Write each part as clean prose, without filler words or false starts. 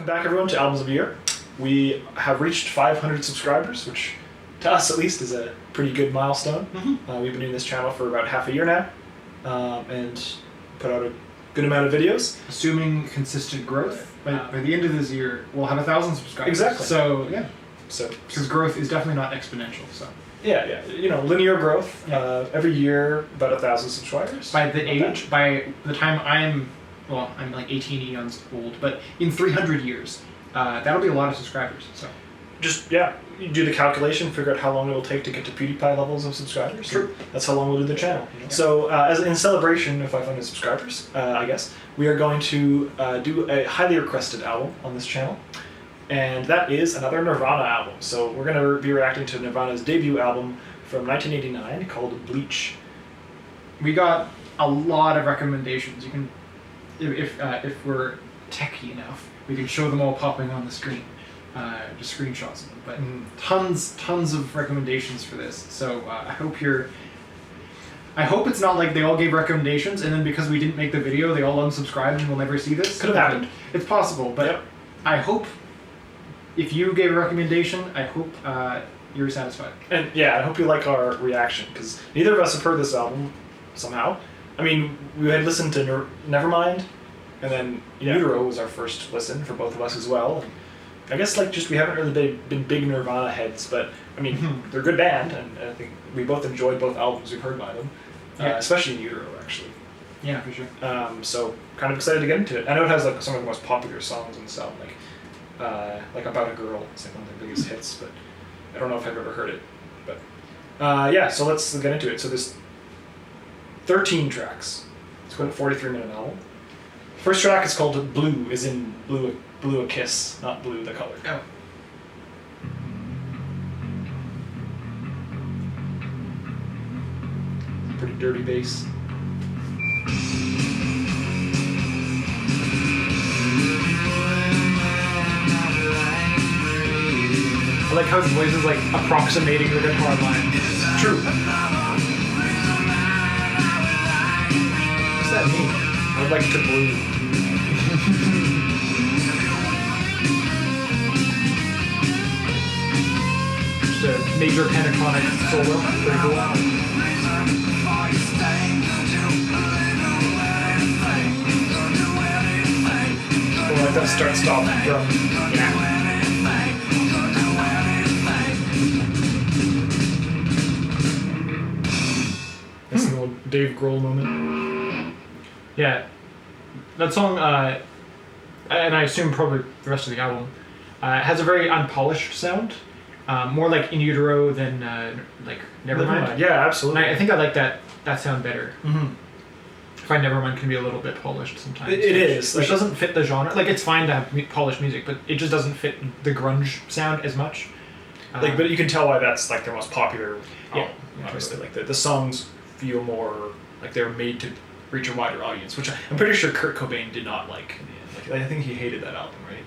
Welcome back, everyone, to Albums of the Year. We have reached 500 subscribers, which, to us at least, is a pretty good milestone. We've been doing this channel for about half a year now, and put out a good amount of videos. Assuming consistent growth, by the end of this year, we'll have 1,000 subscribers. Exactly. So, yeah. So, because growth is definitely not exponential, so. Yeah, you know, linear growth. Every year, about 1,000 subscribers. By the time I'm like 18 eons old, but in 300 years, that'll be a lot of subscribers, so. Just, you do the calculation, figure out how long it will take to get to PewDiePie levels of subscribers. True. That's how long we'll do the channel. You know? So, as in celebration of 500 subscribers, I guess, we are going to do a highly requested album on this channel, and that is another Nirvana album. So we're going to be reacting to Nirvana's debut album from 1989 called Bleach. We got a lot of recommendations. You can, if we're techy enough, we can show them all popping on the screen. Just screenshots of them, but tons of recommendations for this. So I hope it's not like they all gave recommendations and then because we didn't make the video, they all unsubscribed and will never see this. Could have happened. It's possible, but I hope if you gave a recommendation, I hope you're satisfied. And I hope you like our reaction, because neither of us have heard this album somehow. I mean, we had listened to Nevermind, and then In Utero was our first listen for both of us as well. I guess we haven't really been big Nirvana heads, but I mean they're a good band, and I think we both enjoyed both albums we've heard by them, especially In Utero actually. Yeah, for sure. So kind of excited to get into it. I know it has some of the most popular songs on this album, like About a Girl. It's like one of the biggest hits, but I don't know if I've ever heard it. But so let's get into it. So there's 13 tracks. It's about a 43-minute album. First track is called Blue, as in Blue a Kiss, not Blue the color. Oh. Pretty dirty bass. I like how his voice is approximating the guitar line. True. What's that mean? I would like to blue. A major pentatonic solo. Pretty cool. I like that start-stop drum. That's an old Dave Grohl moment. Yeah. That song, and I assume probably the rest of the album, has a very unpolished sound. More like In Utero than Nevermind. Yeah, absolutely. And I think I like that sound better. I find Nevermind can be a little bit polished sometimes. It is. Which doesn't fit the genre. It's fine to have polished music, but it just doesn't fit the grunge sound as much. But you can tell why that's their most popular album. Obviously, the songs feel more like they're made to reach a wider audience, which I'm pretty sure Kurt Cobain did not like. I think he hated that album, right?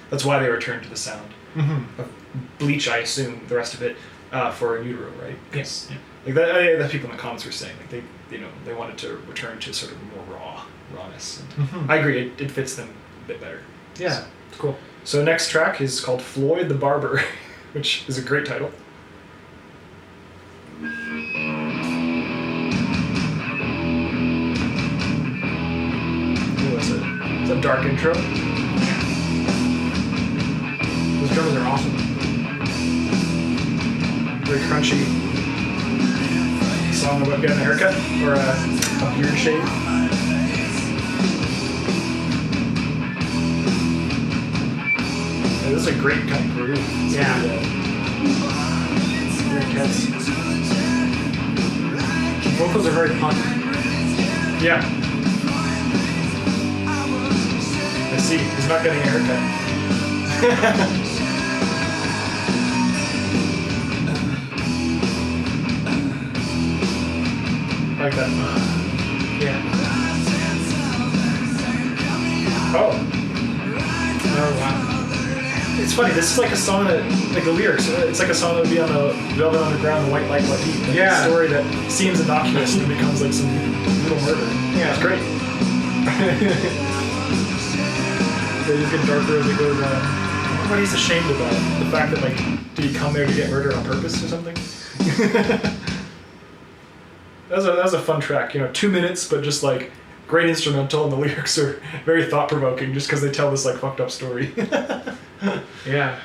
That's why they returned to the sound of Bleach, I assume, the rest of it, for In Utero, right? Yes. Yeah. The people in the comments were saying they wanted to return to sort of more rawness. And I agree, it fits them a bit better. Yeah, so, it's cool. So next track is called Floyd The Barber, which is a great title. It's a dark intro. Those drummers are awesome. Very crunchy. Song about getting a haircut or a beard shave. This is a great kind of groove. Yeah. Very intense. The vocals are very punk. Yeah. I see. He's not getting a haircut. Like that. Yeah. Oh wow. It's funny, this is a song that, the lyrics, it's a song that would be on the Velvet Underground, White Light, White Heat. A story that seems innocuous and becomes some little murder. Yeah. It's great. They just get darker as it goes on. But he's ashamed of that. The fact that, like, did he come there to get murdered on purpose or something? That was a fun track. 2 minutes, but just, like, great instrumental, and the lyrics are very thought-provoking just because they tell this, like, fucked up story. Yeah.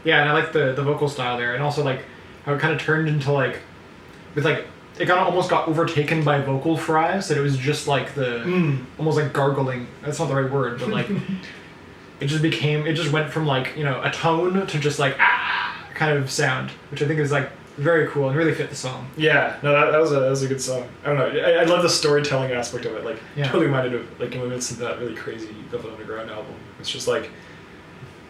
Yeah, and I like the vocal style there, and also, like, how it kind of turned into, like, with, like, it almost got overtaken by vocal fries, that it was just, like, almost, like, gargling. That's not the right word, but, like, it just went from, like, a tone to just, like, kind of sound, which I think is, like, very cool and really fit the song. Yeah, no, that was a good song. I don't know, I love the storytelling aspect of it. Like, totally reminded of, like, when we listened to that really crazy Velvet Underground album. It's just like,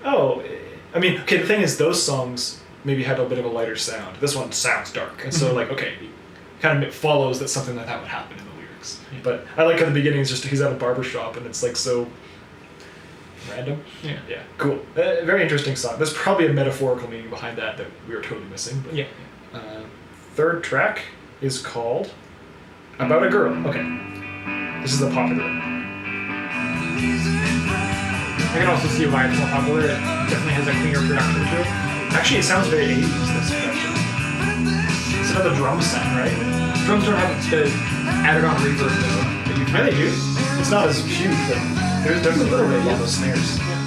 I mean, okay, the thing is, those songs maybe had a bit of a lighter sound. This one sounds dark, and so, like, okay, kind of follows that something like that would happen in the lyrics. Yeah. But I like how the beginning is just he's at a barber shop, and it's, like, so random. Yeah, cool. Very interesting song. There's probably a metaphorical meaning behind that we were totally missing. But, yeah. Third track is called About a Girl. Okay. This is the popular one. I can also see why it's more popular. It definitely has a cleaner production to it. Actually, it sounds very 80s, this production. It's another drum sound, right? Drums don't have the added-on reverb, though. Yeah, they do. It's not as huge, but there's definitely a little bit of those snares. Yeah.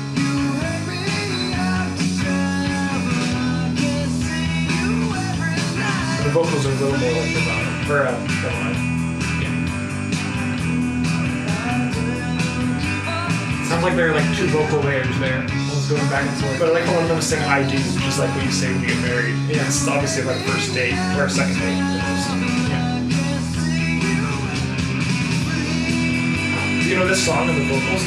The vocals are a little more like the bottom. Or, never mind. Sounds like there are, like, two vocal layers there, almost going back and forth. But I like how one of them is saying I do, which is like what you say when you get married. Yeah. It's obviously like a first date, or a second date. Yeah. This song and the vocals,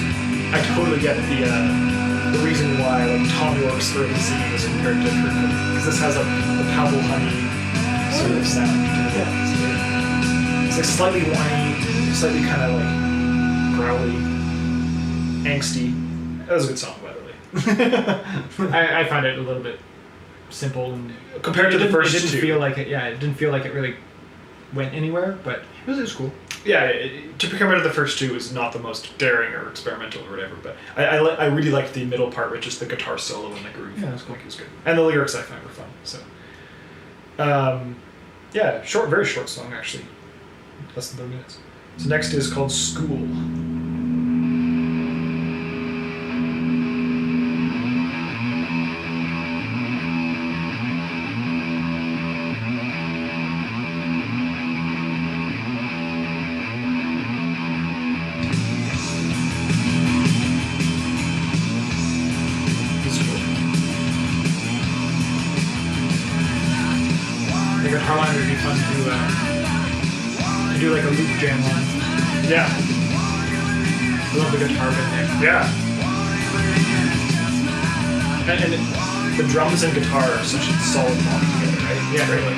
I totally get the reason why, like, Tom York's early singing was compared to Kurt Cobain, because this has a Pablo Honey sort of sound to it. Yeah. It's like slightly whiny, slightly kind of like growly, angsty. That was a good song, by the way. I find it a little bit simple and compared to the first two. It didn't feel like it. Yeah, it didn't feel like it really went anywhere, but it was cool. Yeah, to compare to the first two is not the most daring or experimental or whatever, but I really liked the middle part with just the guitar solo and the groove. Yeah, that's cool. Like, it was good, and the lyrics I find were fun. So, yeah, very short song actually, less than 30 minutes. So next is called School. Carline would be fun to do like a loop jam on. Yeah. I love the guitar bit there. Yeah. And the drums and guitar are such a solid bond together, right? Yeah, really.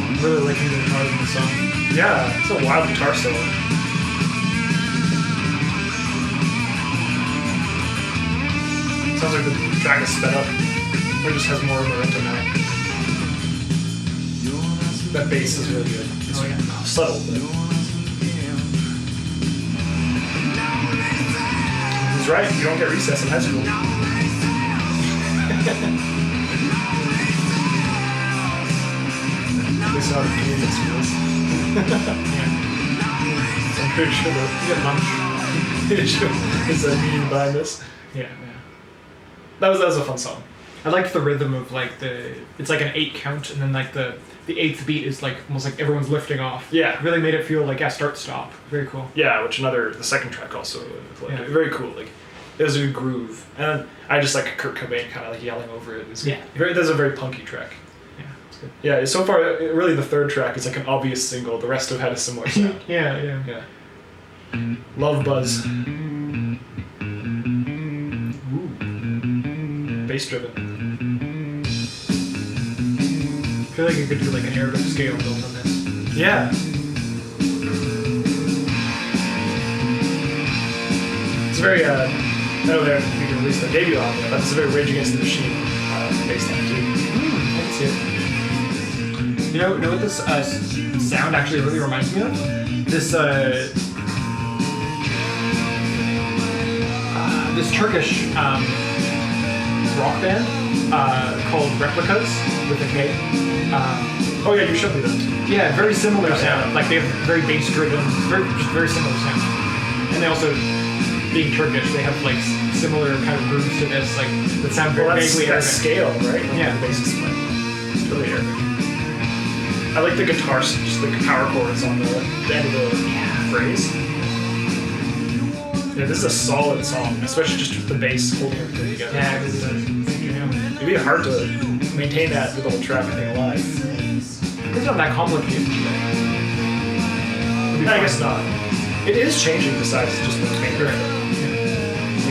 I'm really liking the guitars in the song. Yeah, it's a wild guitar solo. Sounds like the track is sped up, or just has more momentum now. That bass is really good. It's subtle, but he's right. You don't get recess in high school. At least not in Canadian schools. I'm pretty sure that You get lunch. is a meaning behind this. Yeah. That was a fun song. I liked the rhythm of like it's like an 8 count, and then like the 8th beat is like almost like everyone's lifting off. Yeah. It really made it feel like start stop. Very cool. Yeah, the second track also very cool. Like, it was a good groove, and I just like Kurt Cobain kind of like yelling over it. That's a very punky track. Yeah, it's good. Yeah, so far really the third track is like an obvious single. The rest have had a similar sound. Yeah. Love Buzz. Bass driven. I feel like you could do like an air scale build on this. Yeah. It's very, I know they can release their debut album, but it's a very Rage Against the Machine bass line too. I can see it. You know what this sound actually really reminds me of? This this Turkish rock band called Replicas with a K. Oh yeah, you showed me that. Yeah, very similar sound. Like they have very bass-driven, just very similar sound. And they also, being Turkish, they have like similar kind of grooves to this, like that sound very vaguely Arabic. Scale, right? Like yeah, the bass is playing. Totally Arabic. I like the guitar, just the power chords on the end of the phrase. Yeah, this is a solid song, especially just with the bass holding everything together. Yeah, it is. It'd be hard to maintain that with the whole track thing alive. It's not that complicated. I guess not. It is changing besides just the main track.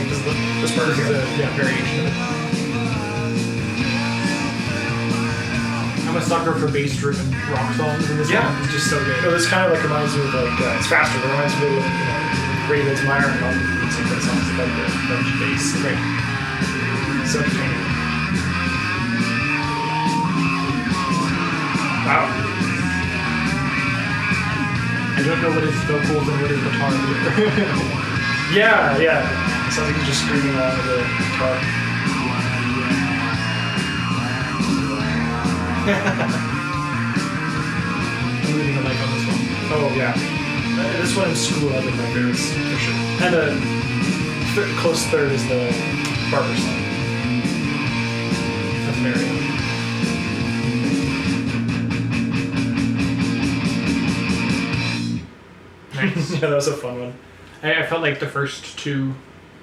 Because this part is a variation of it. I'm a sucker for bass-driven rock songs in this one. It's just so good. No, this kind of like reminds me of like it's faster. It reminds me of Radiohead's Meyer and all the secret songs about the French bass. Right. So entertaining. Wow. I don't know what his vocals and what his guitar do. Yeah. Sounds like he's just screaming along with the guitar. I'm leaving a like on this one. Oh yeah. This one in school I think my favorites for sure. And a close third is the Barber song. That's very nice. Yeah, that was a fun one. I felt like the first two,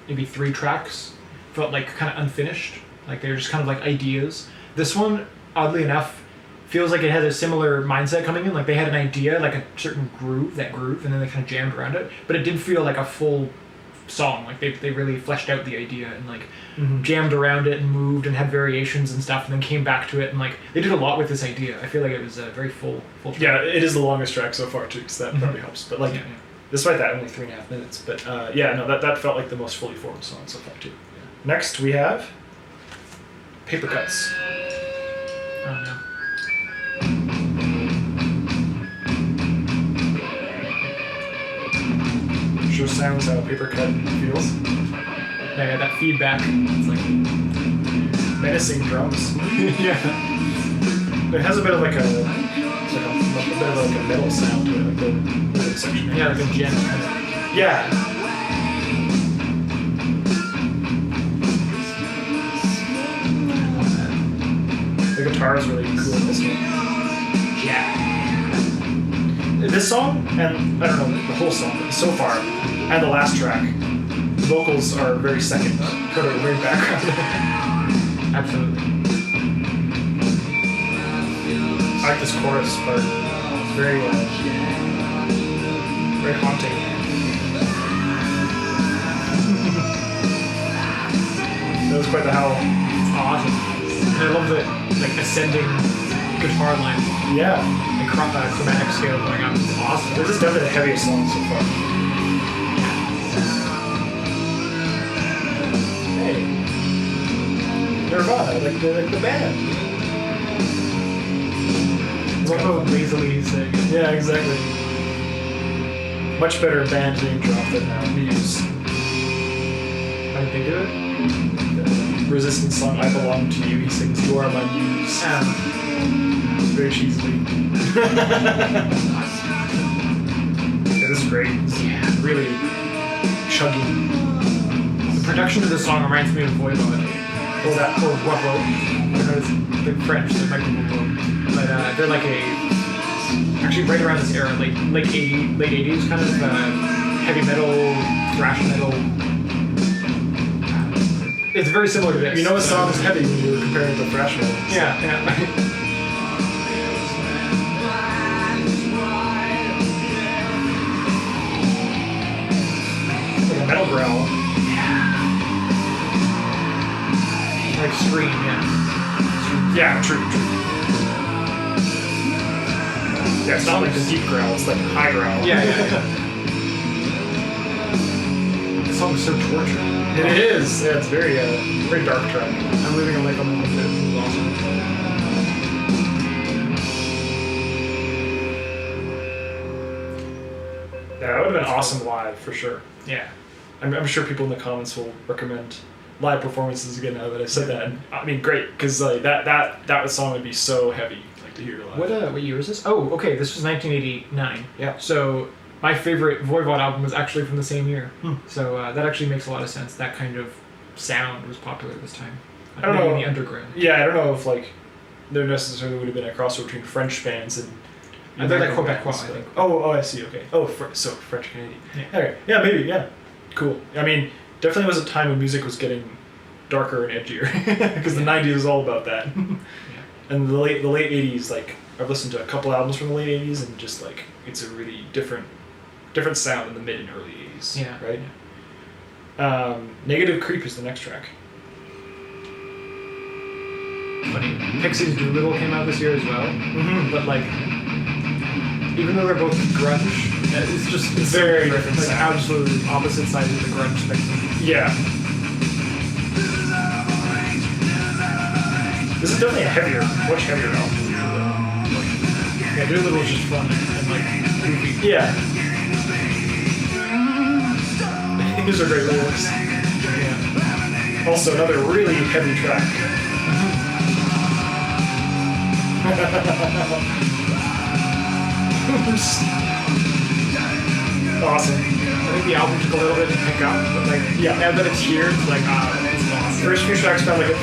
maybe 3 tracks, felt like kind of unfinished. Like they were just kind of like ideas. This one, oddly enough, feels like it had a similar mindset coming in. Like they had an idea, like a certain groove, and then they kind of jammed around it. But it did feel like a full song. Like they really fleshed out the idea and like jammed around it and moved and had variations and stuff, and then came back to it and like they did a lot with this idea. I feel like it was a very full track. Yeah, it is the longest track so far too, because that probably helps. But like, despite that, only 3.5 minutes. But that felt like the most fully formed song so far too. Yeah. Next we have Paper Cuts. Oh no. Sure sounds how a paper cut feels. Yeah, that feedback. It's like menacing drums. Yeah. It has a bit of like a metal sound to it, like the rhythm section. Yeah, like a gent kind of. Yeah. The guitar is really cool in this one. Yeah. This song, and I don't know the whole song, but so far, and the last track, the vocals are very second, kind of very background. Absolutely. I like this chorus part. It's very haunting. That was quite the howl. Awesome. And I love the like ascending guitar line. Yeah. The chromatic scale going up. It's awesome. This is definitely the heaviest song so far. Hey. Nirvana, like the band. What lazily saying. Yeah, exactly. Much better band name drop than Muse. How did they do it? The Resistance song, I Belong to You, he sings, You Are My Muse. Very cheesily. Yeah, this is great. Yeah. Really chuggy. The production of this song reminds me of Voivod. Or that, or Wappo. I don't know, it's the French, so it might be Wappo. But they're like actually right around this era, late 80s kind of heavy metal, thrash metal. It's very similar to this. You know a song is heavy when you compare it to thrash metal. Yeah. Like a metal growl. Like Scream, yeah. Yeah, true. Yeah, it's not like the deep growl, it's like high growl. Yeah. The song's so tortured. It is. Yeah, it's very dark track. I'm leaving a like on the one. This is awesome. that would have been awesome live for sure. Yeah. I'm sure people in the comments will recommend live performances again now that I said that. And, I mean, great, because like that song would be so heavy, like to hear live. What year is this? Oh, okay, this was 1989. Yeah. So my favorite Voivod album was actually from the same year. So that actually makes a lot of sense. That kind of sound was popular this time. I don't know. In the underground. Yeah, I don't know if like there necessarily would have been a crossover between French bands and. They're like American Quebecois, bands, I think. Oh, I see. Okay. Oh, so French Canadian. Yeah. Okay. Yeah, maybe. Yeah. Cool. I mean, definitely was a time when music was getting darker and edgier because the '90s was all about that. And the late '80s, like I've listened to a couple albums from the late '80s, and just like it's a really different sound in the mid and early '80s. Yeah. Right. Yeah. Negative Creep is the next track. Funny. Pixies Doolittle came out this year as well. But like, even though they're both grunge, it's very different like sound. absolutely opposite sides of the grunge spectrum. Yeah. This is definitely much heavier album. Yeah, Doolittle is just fun and like goofy. Yeah. These are great lyrics. Yeah. Also, another really heavy track. Awesome. I think the album took a little bit to pick up, but like, Yeah. now that it's here, it's like, it's awesome. First few tracks felt like it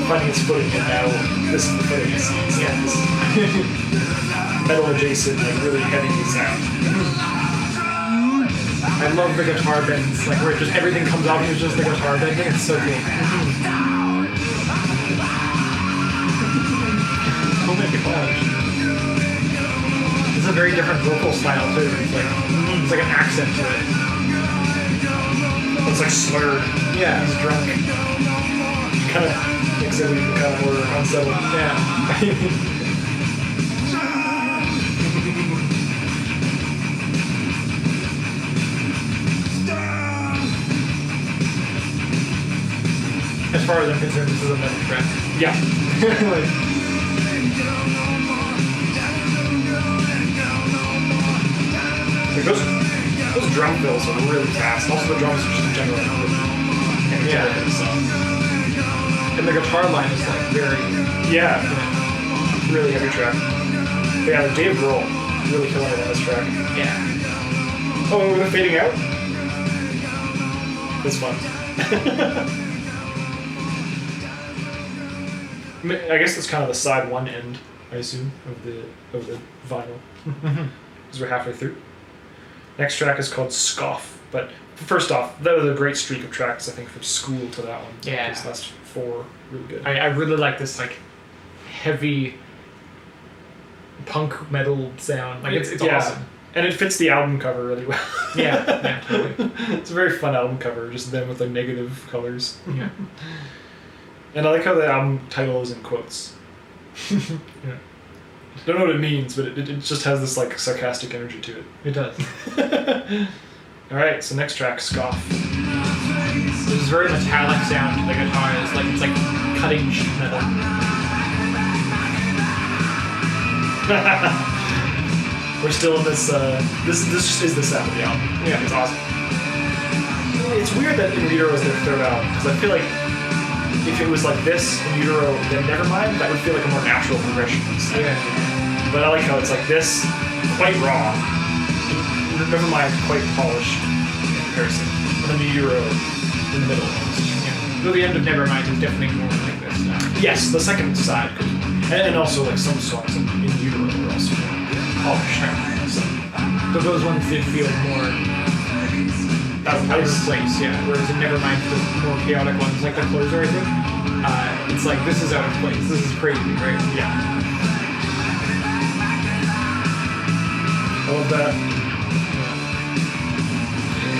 finding its footing, and now this is the footing. It's Yeah. this metal adjacent, like really heavy sound. I love the guitar bends, like where just everything comes off and it's just the guitar bending. It's so cool. Oh my gosh. It's a very different vocal style too. It's like an accent to it. It's like slurred. Yeah. He's drunk. Kind of makes it even kind of more unsettled. Yeah. As far as I'm concerned, this is a metal track. Yeah. Like, Like those drum fills are really fast. Also, the drums are just in general really energetic in the song. and the guitar line is like very. Yeah. Really heavy track. But yeah, Dave Grohl really killing it on this track. Yeah. Oh, and we're fading out? That's fun. I guess that's kind of the side one end, I assume, of the vinyl. Because we're halfway through. Next track is called Scoff. But first off, that was a great streak of tracks, I think, from School to that one. Yeah. Those last four, really good. I really like this like heavy punk metal sound. Like it's Yeah. awesome. And it fits the album cover really well. Yeah, totally. It's a very fun album cover, just them with like negative colors. Yeah. And I like how the album title is in quotes. Yeah. Don't know what it means, but it just has this like sarcastic energy to it. It does. Alright, so next track, Scoff. There's this very metallic sound to the guitar. It's like cutting sheet metal. We're still in this, this is the sound of the album. Yeah. It's awesome. It's weird that In Utero is their third album, because I feel like if it was like this, In Utero, then Nevermind, that would feel like a more natural progression. Yeah. But I like how it's like this, quite raw, Nevermind, quite polished in comparison, and then In Utero in the middle almost. Yeah. Though the end of Nevermind is definitely more like this now. Yes, the second side, and also like some songs in Utero were also polished. So, But those ones did feel more out of place, yeah. Whereas in Nevermind, the more chaotic ones, like the closer, I think, it's like this is out of place. This is crazy, right? yeah. I love that.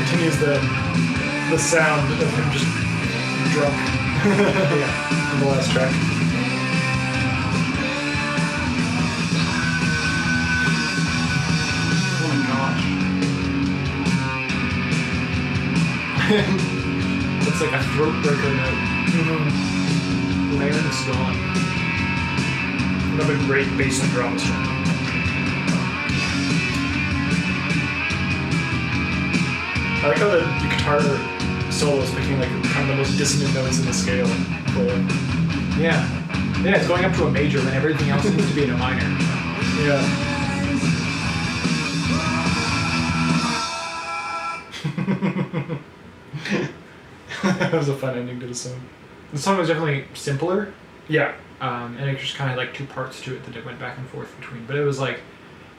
Continues the sound of him just drunk. Yeah, in the last track. Oh my gosh. It's like a throat breaker note. Larynx gone. Another great bass and drums. I like how the guitar solo is picking like kind of the most dissonant notes in the scale. Yeah. Yeah, it's going up to a major when everything else seems to be in a minor. Yeah. That was a fun ending to the song. The song was definitely simpler. Yeah. And it just kind of like two parts to it that it went back and forth between. But it was like,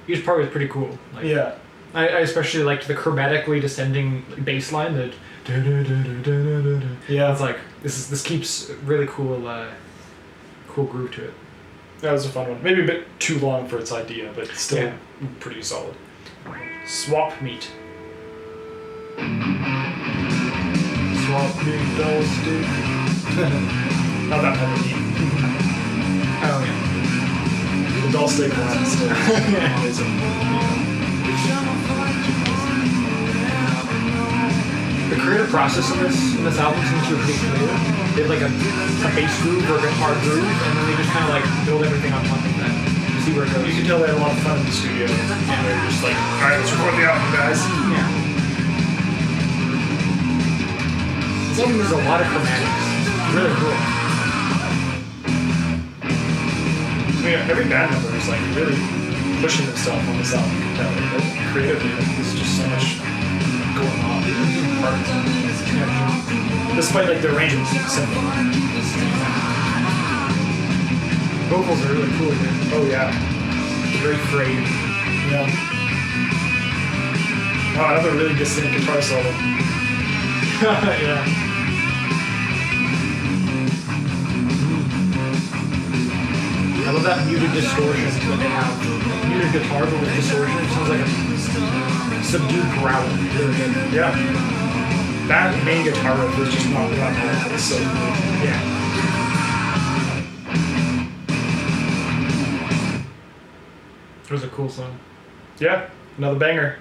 each part was pretty cool. Like, yeah. I especially liked the chromatically descending bass line that. Yeah. It's like this keeps really cool groove to it. That was a fun one. Maybe a bit too long for its idea, but still pretty solid. Swap meet. Swap meet, doll stick. Not that type of meat. Oh yeah. The doll steak line is still amazing. The creative process in this album seems to be pretty clear. They have like a bass groove or a guitar groove, and then they just kind of like build everything on top of that to see where it goes. You can tell they had a lot of fun in the studio. And they were just like, alright, let's record the album, guys. Yeah. This album has a lot of chromatics. It's really cool. I mean, every band member is like really pushing themselves on this album. You can tell. Like, creatively, like, there's just so much going on. Despite like the arrangement being simple. Vocals are really cool, man. Oh yeah. They're very frayed. Yeah. Oh, another really dissonant guitar solo. Yeah. I love that muted distortion that they have. Muted guitar, but with distortion. It sounds like a subdued growl. Really good. Yeah. That main guitar riff is just not that bad. It's so cool. Yeah. It was a cool song. Yeah, another banger.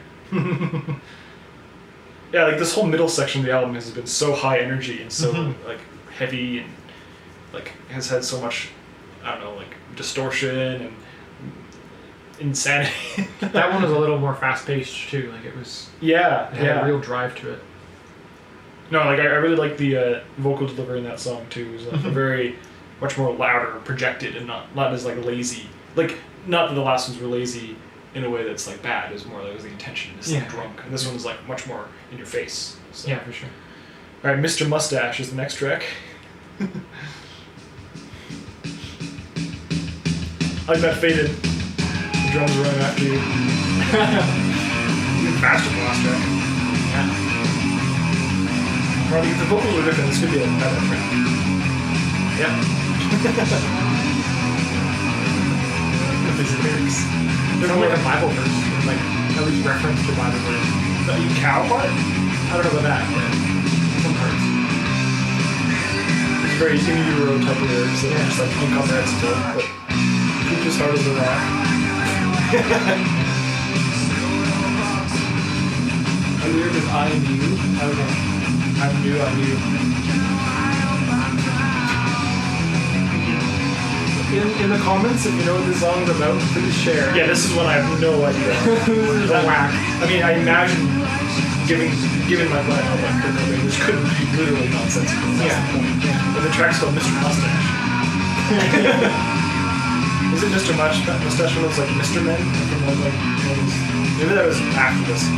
Yeah, like this whole middle section of the album has been so high energy and so like heavy and like has had so much, I don't know, like distortion and insanity. That one was a little more fast-paced too. Like it was. Yeah, It had a real drive to it. No, like I really like the vocal delivery in that song too. It was like a very much more louder, projected, and not as like lazy. Like not that the last ones were lazy in a way that's like bad. It was more like it was the intention. It's like drunk, and this one's like much more in your face. So. Yeah, for sure. All right, Mr. Moustache is the next track. I like that faded. The drums running after you. Even faster than the last track. Yeah. Well, the vocals are different. This could be a better track. Yeah. These lyrics. There's like a Bible verse, like at least reference to Bible verse. The cow part? I don't know about that, but some parts. It's very in Euro type of lyrics that are just like incomprehensible, but poop as hard as a rock. A lyric is I and you. Okay. I'm new. In the comments, if you know what this song is about, please share. Yeah, this is one I have no idea. This is a whack. I mean, I imagine, given my plan of like Kurt Cobain, this could be literally nonsensical. That's the point. But the track's called Mr. Moustache. Is it Mr. Moustache one of those like Mr. Men? From like maybe that was after this. I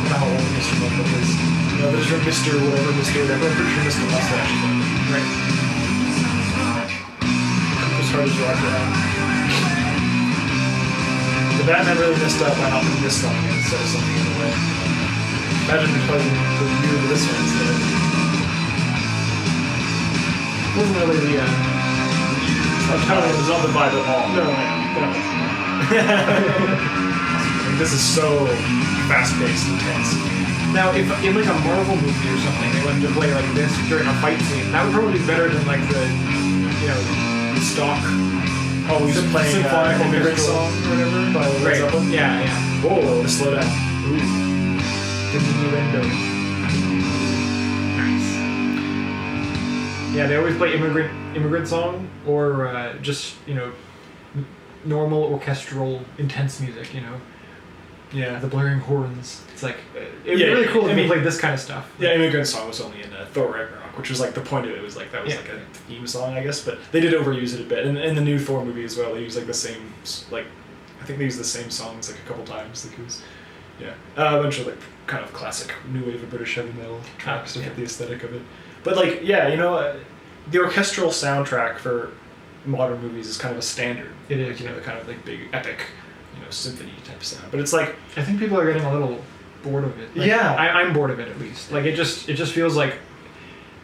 don't know how old Mr. Men is. No, there's your Mr. whatever, Mr. whatever. I'm pretty sure Mr. Moustache is one. Right. As hard as rock around. The Batman really messed up by not putting this song in instead of something in the way. Imagine playing the view of this one instead. It wasn't really the, I'm telling you, it was not the vibe at all. no. Like, this is so fast-paced and intense. Now, if in like a Marvel movie or something, they wanted to play like this during a fight scene, that would probably be better than like the, stock. Oh, he's playing symphonic Immigrant orchestral Song or whatever by Led Zeppelin? Yeah. Whoa, slow down. Ooh. Diminuendo. Nice. Yeah, they always play immigrant song or just normal orchestral intense music. Yeah. the blaring horns. It's like it was Yeah, really cool I if mean- they played this kind of stuff. Yeah, Immigrant Song was only in Thor Ragnarok, which was like the point of it was like that was Yeah. like a theme song, I guess. But they did overuse it a bit, and in the new Thor movie as well, they use like the same like I think they use the same songs like a couple times. Like it was, yeah, a bunch of like kind of classic new wave of British heavy metal tracks to fit the aesthetic of it. But like yeah, you know, the orchestral soundtrack for modern movies is kind of a standard. It is, like, you know, yeah. the kind of like big epic, you know, symphony type sound. But it's like I think people are getting a little bored of it. Like, Yeah. I'm bored of it at least. Like it just feels like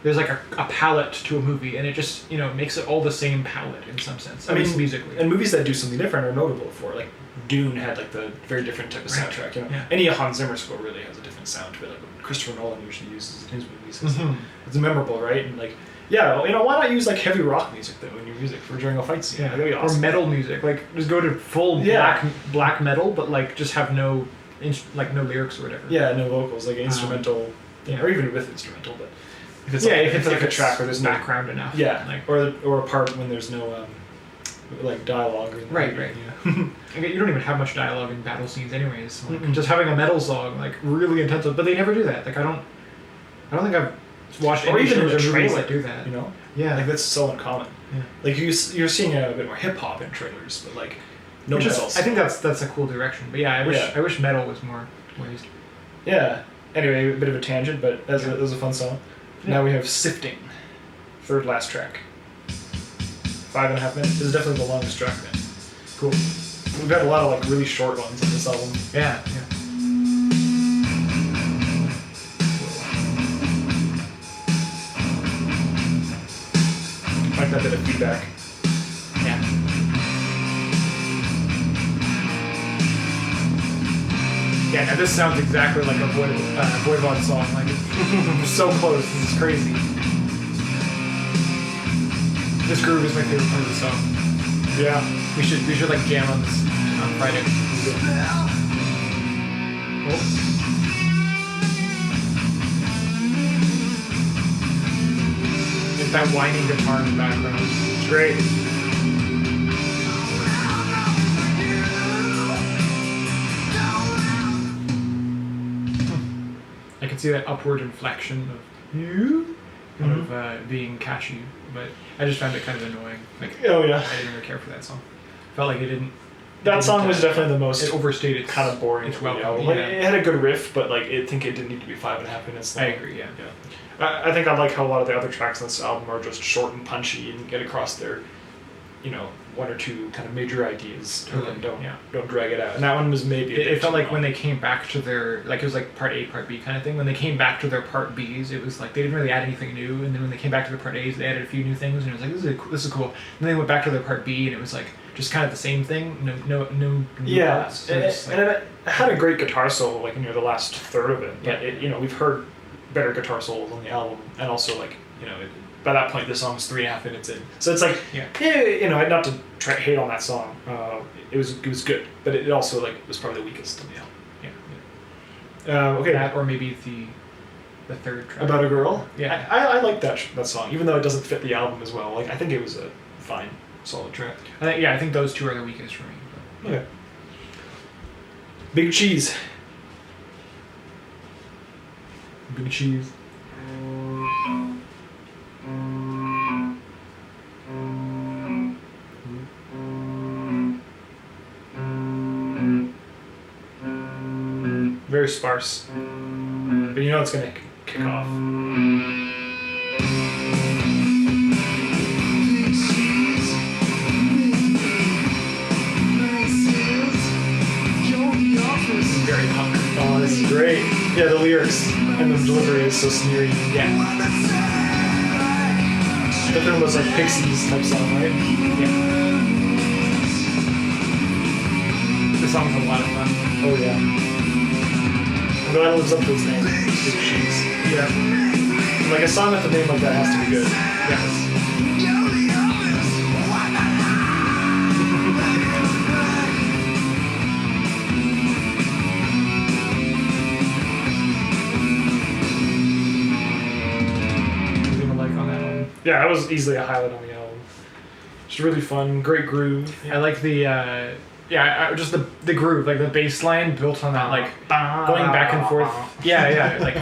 there's like a palette to a movie, and it just makes it all the same palette in some sense. I mean, musically. And movies that do something different are notable for. Like Dune had like the very different type of Right. soundtrack. You know, Yeah. any Hans Zimmer score really has a different sound to it. Like what Christopher Nolan usually uses in his movies. It's, Mhm. it's memorable, right? And like, yeah, well, you know, why not use like heavy rock music though in your music for during a fight scene? Yeah, Like, that'd be awesome. or metal music. Like just go to full Yeah. black metal, but like just have no no lyrics or whatever. Yeah, no vocals, like instrumental, yeah. or even with instrumental, but if it's Yeah, like, if it's like a track where there's no background enough. yeah, Like or a part when there's no like dialogue or Right. Yeah. you don't even have much dialogue in battle scenes, anyways. Like, Mm-mm. just having a metal song, like really intensive, but they never do that. Like I don't think I've watched Or any even shows in a or movies trailer, that do that. You know, Yeah. like that's so uncommon. Yeah. Like you're seeing a bit more hip hop in trailers, but like no Which is- metal. I think that's a cool direction. But yeah, Yeah. I wish metal was more used. Yeah. Anyway, a bit of a tangent, but that was a fun song. Yeah. Now we have Sifting, third last track. 5.5 minutes. This is definitely the longest track, man. Cool. We've had a lot of like really short ones on this album. Yeah. I like that bit of feedback. Yeah. Yeah, now this sounds exactly like a Voivod song. Like it's so close. It's crazy. This groove is my favorite part of the song. Yeah. We should like jam on this on Friday. Oh. It's that whining guitar in the background. It's great. I can see that upward inflection of you kind of being catchy, but I just found it kind of annoying. Like, Oh yeah. I didn't really care for that song. Felt like it didn't. That song was definitely the most It overstayed its kind of boring. It's of the welcome. album. Yeah. Like, it had a good riff, but like I think it didn't need to be 5.5 minutes long. I agree. Yeah. I think I like how a lot of the other tracks on this album are just short and punchy and get across their, you know, one or two kind of major ideas Totally, and don't yeah. drag it out. And that one was maybe a bit It felt too like long. when they came back to their it was like part A, part B kind of thing. When they came back to their part Bs, it was like they didn't really add anything new. And then when they came back to their part As, they added a few new things, and it was like this is cool. And then they went back to their part B, and it was like just kind of the same thing. No new Yeah, parts. So and, it's it, and it had a great guitar solo like near the last third of it. But Yeah. it, you know, we've heard better guitar solos on the album, and also like you know, by that point the song's 3.5 minutes in. So it's like you know, not to hate on that song. It was good, but it also like was probably the weakest on the album. Okay, that, or maybe the third track. About a Girl. Yeah. I like that song, even though it doesn't fit the album as well. Like I think it was a fine, solid track. I think those two are the weakest for me. But, Okay. Big Cheese. Big Cheese. Very sparse, but you know it's gonna kick off. Very punk. Oh, this is great. Yeah, the lyrics and the delivery is so sneery. Yeah. Definitely almost like Pixies type song, right? Yeah. This song's a lot of fun. Oh yeah. I'm glad it lives up to its name. Big Cheese. Yeah. Like a song with a name like that has to be good. Yes. Leave a like on that one. Yeah, that was easily a highlight on the album. Just really fun, great groove. I like the just the groove, like the bass line built on that, like going back and forth. Yeah, like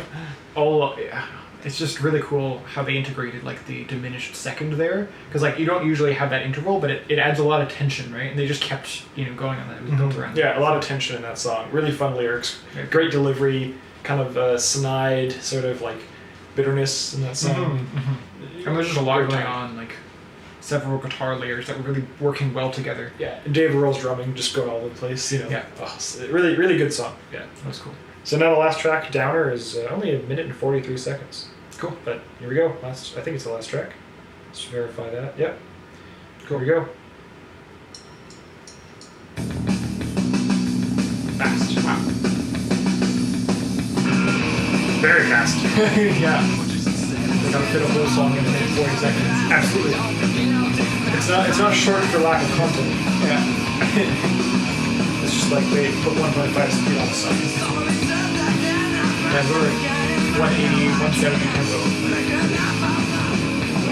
all. Yeah. It's just really cool how they integrated like the diminished second there, because like you don't usually have that interval, but it adds a lot of tension, right? And they just kept going on that. It was built around. Yeah, a lot of tension in that song. Really fun lyrics, great delivery, kind of snide sort of like bitterness in that song. And there's just a lot going on, like several guitar layers that were really working well together. Yeah, and Dave Earl's drumming just going all over the place. Yeah, really, really good song. Yeah, that was cool. So now the last track, Downer, is only 1 minute and 43 seconds. Cool. But here we go. I think it's the last track. Let's verify that. Yep. Cool. Here we go. Fast. Wow. Very fast. Yeah. They gotta fit a whole song in 1 minute and 40 seconds. Absolutely. It's not short for lack of content. Yeah. It's just like they put 1.5 speed on the song. And we're 180, 170 tempo.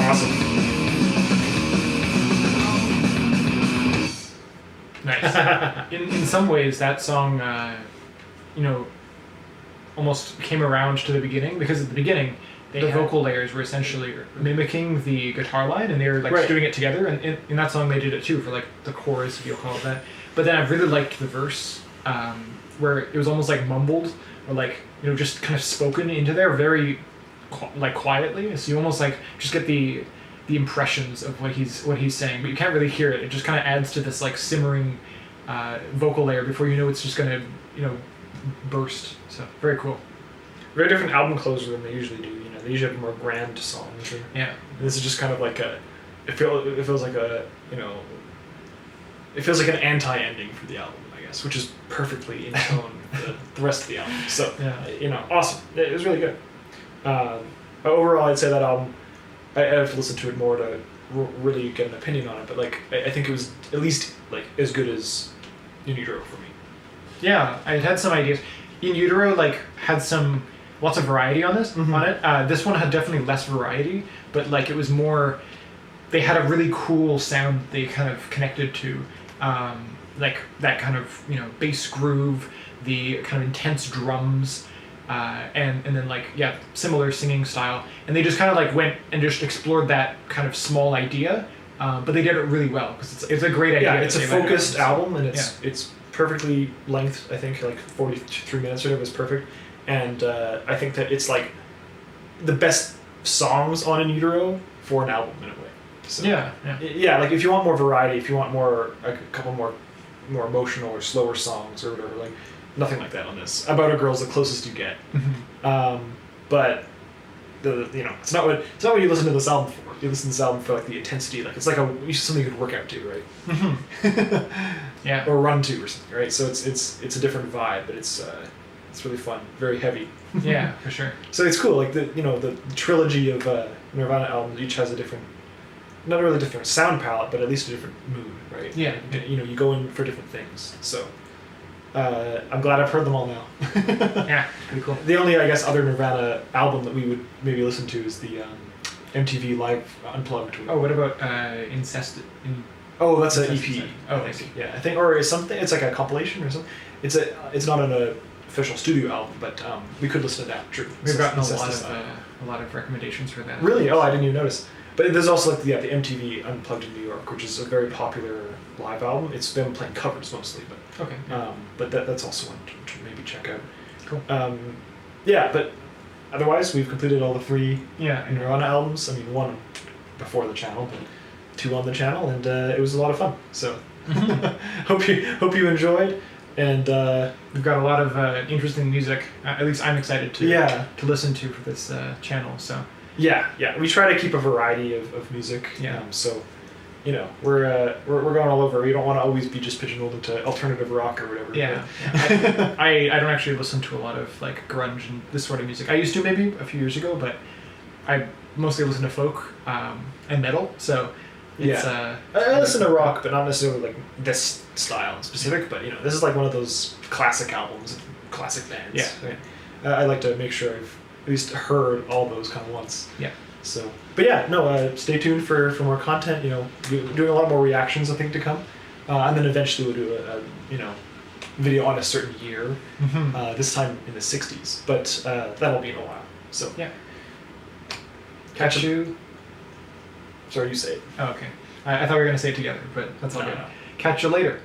Awesome. Nice. In some ways, that song, almost came around to the beginning, because at the beginning, the vocal layers were essentially mimicking the guitar line, and they were like doing it together. And in that song, they did it too for like the chorus, if you'll call it that. But then I really liked the verse, where it was almost like mumbled, or like just kind of spoken into there very quietly. So you almost like just get the impressions of what he's saying, but you can't really hear it. It just kind of adds to this like simmering vocal layer before you know it's just gonna burst. So very cool. Very different album closer than they usually do. They usually have more grand songs. Yeah. This is just kind of like it feels like it feels like an anti-ending for the album, I guess, which is perfectly in tone with the rest of the album. So awesome. It was really good. But overall, I'd say that album, I have to listen to it more to really get an opinion on it. But like, I think it was at least like as good as In Utero for me. Yeah, I had some ideas. In Utero like had lots of variety on this on it. This one had definitely less variety, but like it was more. They had a really cool sound they kind of connected to, like that kind of bass groove, the kind of intense drums, and then like similar singing style, and they just kind of like went and just explored that kind of small idea, but they did it really well because it's a great idea. Yeah, it's a focused album, and it's perfectly length. I think like 43 minutes or whatever is perfect, and I think that it's like the best songs on In Utero for an album in a way. So, yeah. Like if you want more variety, if you want more, a couple more emotional or slower songs or whatever, like nothing like that on this. About a Girl's the closest you get. But it's not what you listen to this album for. You listen to this album for like the intensity, like it's like something you could work out to, right? Or run to or something, right? So it's a different vibe, but it's really fun, very heavy. Yeah, for sure. So it's cool, like the trilogy of Nirvana albums each has a different. Not really different sound palette, but at least a different mood, right? Yeah. You go in for different things. So I'm glad I've heard them all now. Yeah, pretty cool. The only, I guess, other Nirvana album that we would maybe listen to is the MTV Live Unplugged. Oh, what about Incest? Oh, that's an EP. Oh, I see. Yeah, I think, or something. It's like a compilation or something. It's not an official studio album, but we could listen to that. True. We've gotten a lot of recommendations for that. Really? Oh, I didn't even notice. But there's also like the MTV Unplugged in New York, which is a very popular live album. It's them playing covers mostly, but okay. But that's also one to maybe check out. Cool. But otherwise we've completed all the 3 Nirvana albums. I mean, 1 before the channel, but 2 on the channel, and it was a lot of fun. So hope you enjoyed. And we've got a lot of interesting music. At least I'm excited to listen to for this channel. So. Yeah. We try to keep a variety of music. Yeah. So, we're going all over. We don't want to always be just pigeonholed into alternative rock or whatever. Yeah. I don't actually listen to a lot of like grunge and this sort of music. I used to maybe a few years ago, but I mostly listen to folk and metal. So. It's, I listen to rock, but not necessarily like this style in specific. But this is like one of those classic albums, classic bands. Yeah. Right? I like to make sure I've at least heard all those kind of once. Yeah. So, but stay tuned for more content. Doing a lot more reactions I think to come. and then eventually we'll do a video on a certain year. This time in the '60s, but that'll be in a while. So Yeah. catch you. Sorry, you say it. Oh, okay. I thought we were gonna say it together, but that's all No, good. no. Catch you later.